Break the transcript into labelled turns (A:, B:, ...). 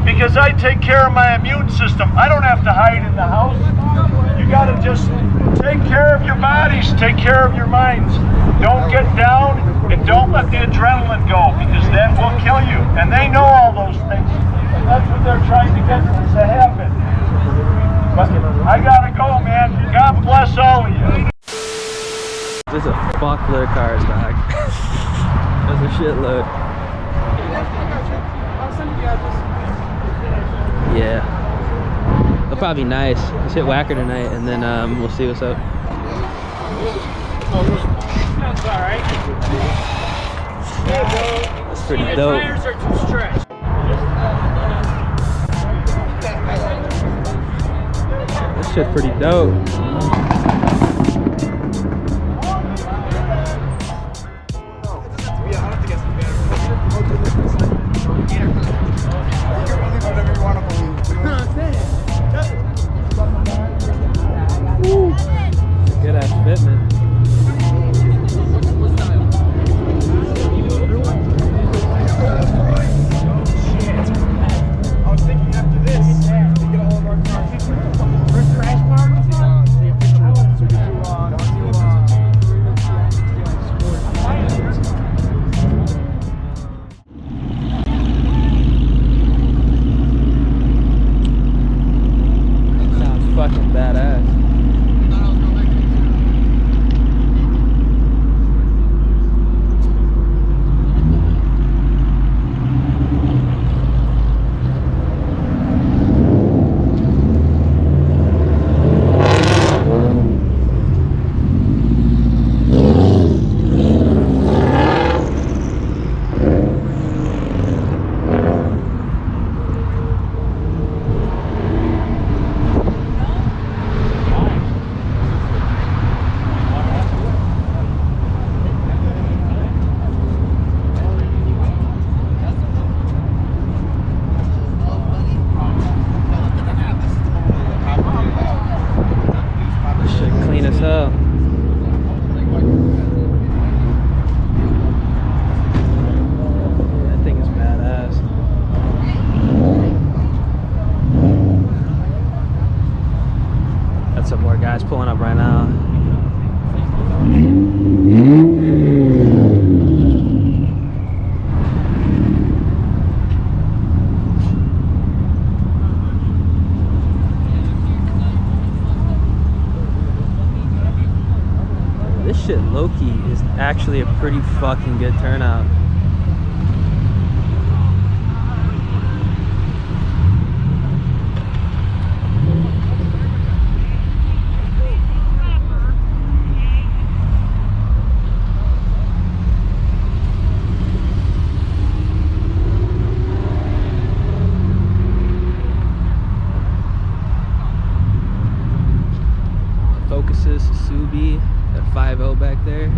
A: Because I take care of my immune system. I don't have to hide in the house. You gotta just take care of your bodies, take care of your minds. Don't get down and don't let the adrenaline go, because that will kill you. And they know all those things. And that's what they're trying to get to happen. But I gotta go, man. God bless all of you.
B: There's a fuckload of cars, dog. There's a shitload. Yeah, they'll probably be nice. Let's hit Whacker tonight, and then we'll see what's up.
C: That's all right.
B: That's pretty dope.
C: Tires are too stretched.
B: This shit's pretty dope. Good ass fitment.
A: I was thinking after this, we get all of our cars. First crash part?
B: Sounds fucking badass. Some more guys pulling up right now. This shit low-key is actually a pretty fucking good turnout. Focuses, Subi, that 5.0 back there.